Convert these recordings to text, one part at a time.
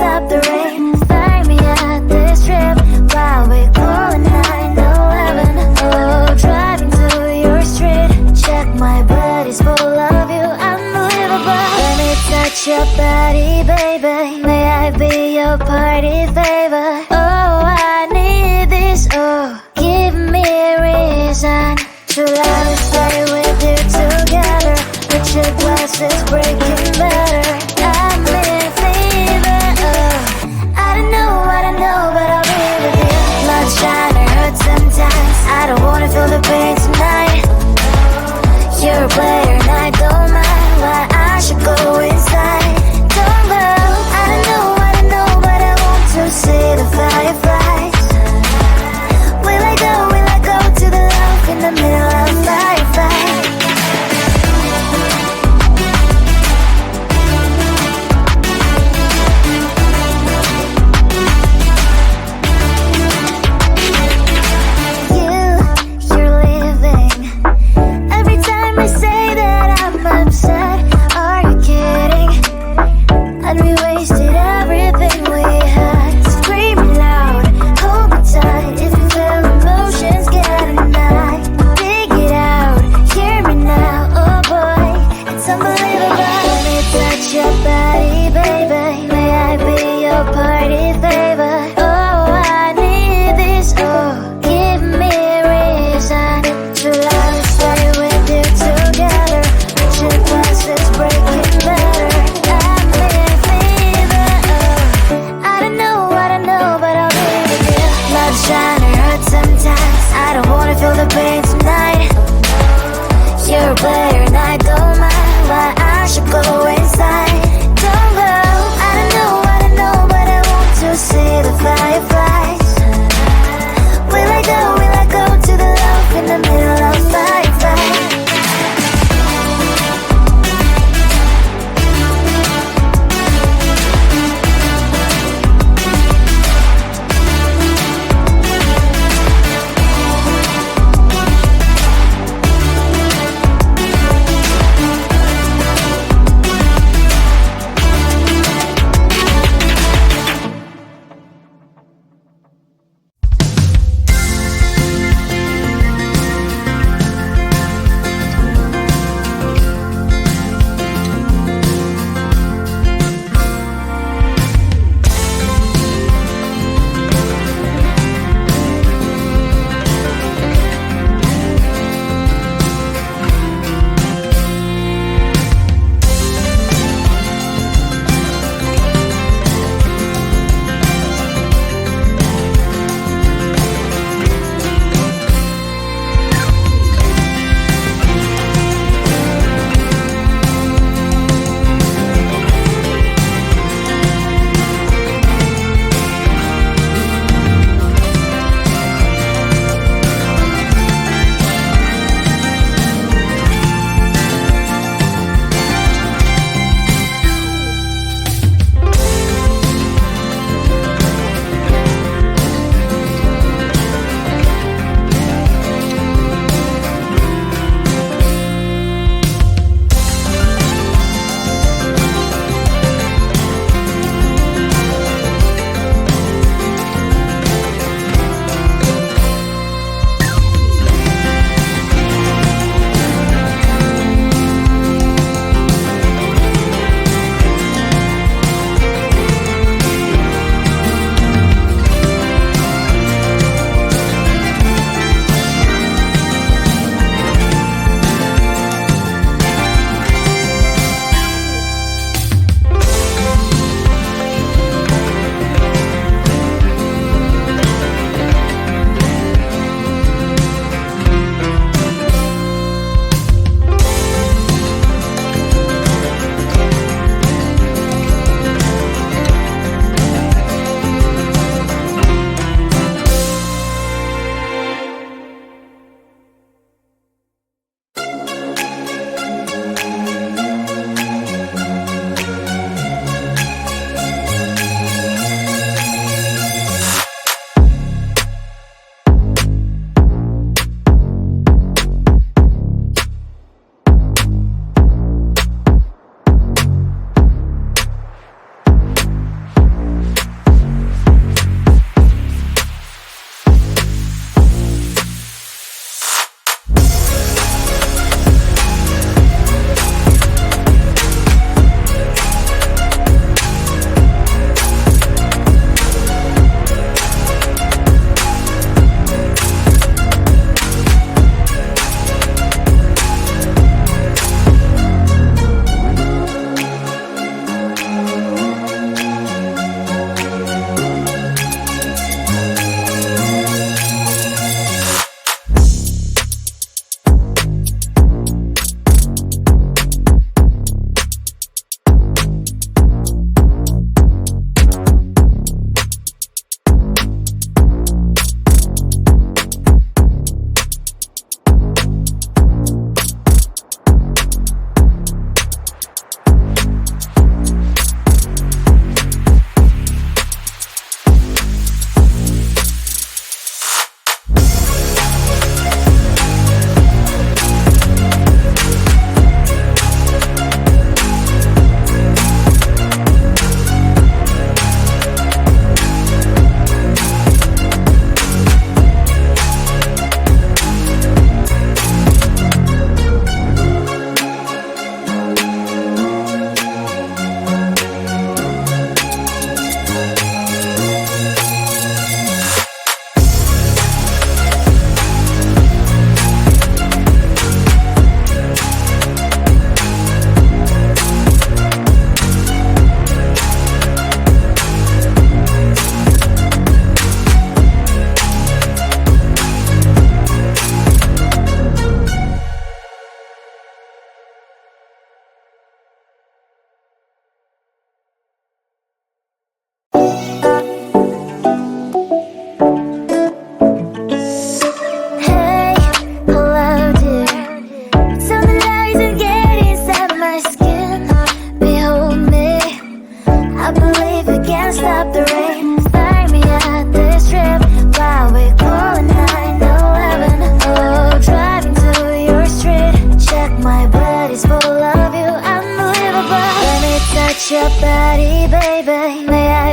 stop the rain. Find me at this trip while we calling 911. Oh, driving to your street. Check my body's full of you, unbelievable. Let me touch your body, baby. May I be your party favor? Oh, I need this. Oh, give me a reason to let me stay with you together. Put your glasses breaking better. I'm in fever. Oh, I don't know, but I'll be with you. Not trying to hurt sometimes. I don't wanna feel the pain tonight. You're a player and I don't mind. Why I should go inside. Don't go. I don't know, but I want to see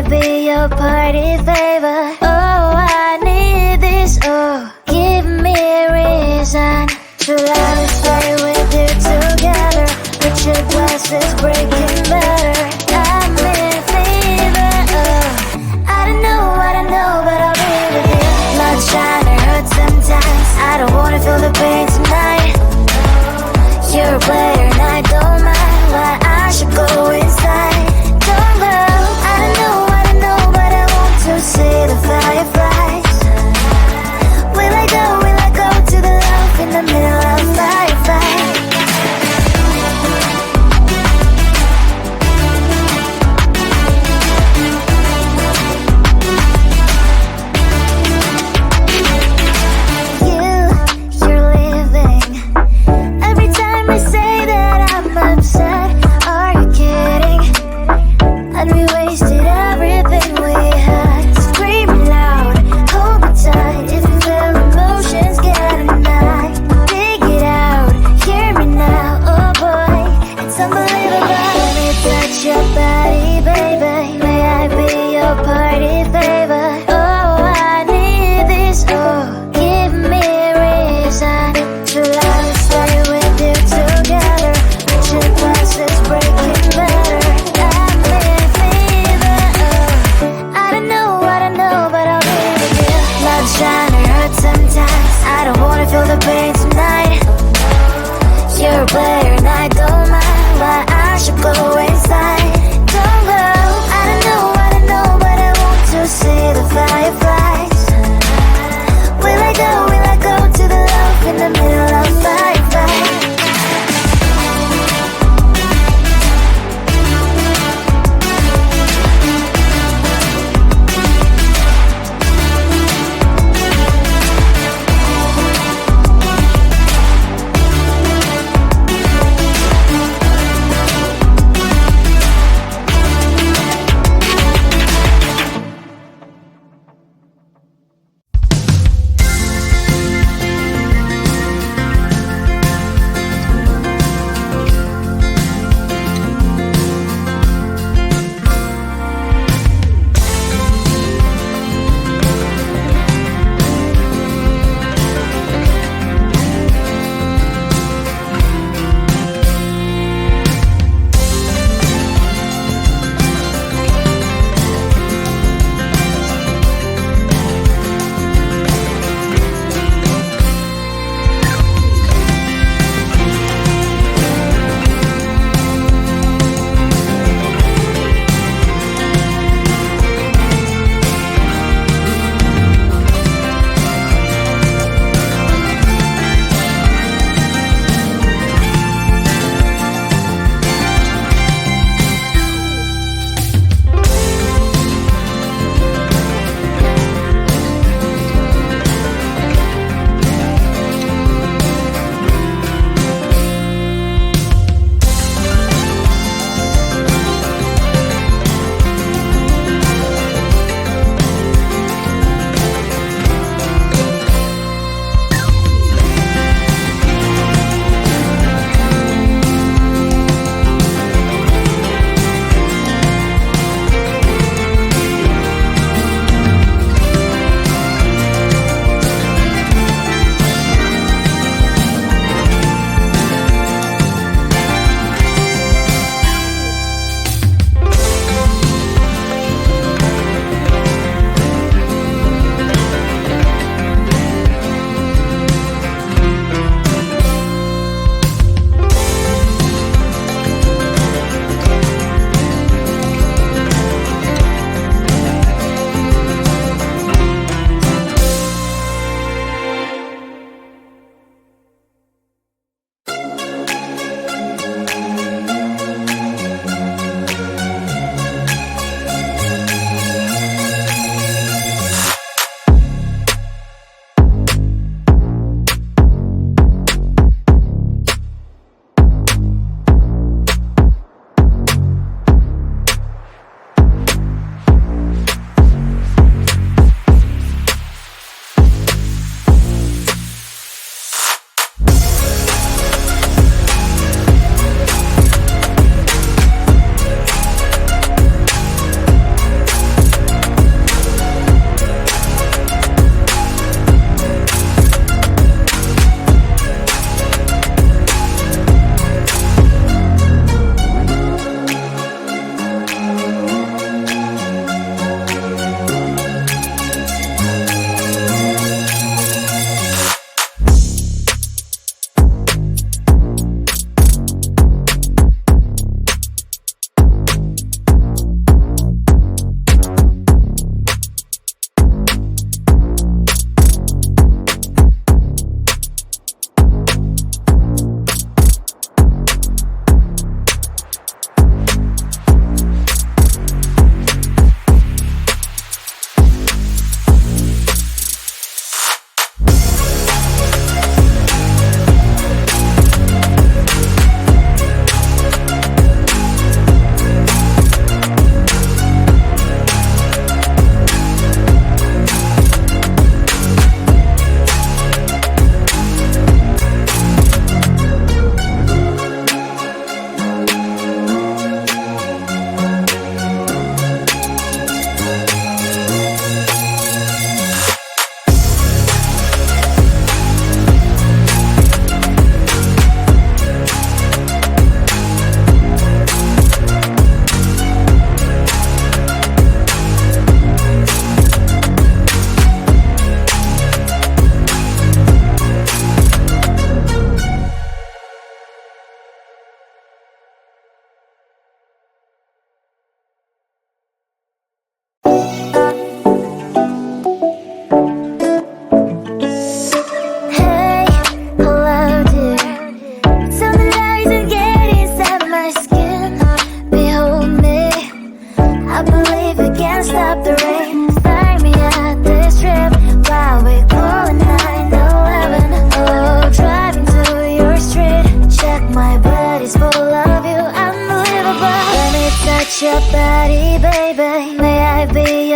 be your party favor. Oh, I need this. Oh, give me a reason to let me stay with you together. With your glasses breaking better. I'm in fever. Oh, I don't know, but I'll be with you. Not trying to hurt sometimes. I don't wanna feel the pain tonight. You're a player and I don't mind. Why I should go inside. Don't go. I don't know, but I want to see the fire.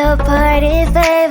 your party favor.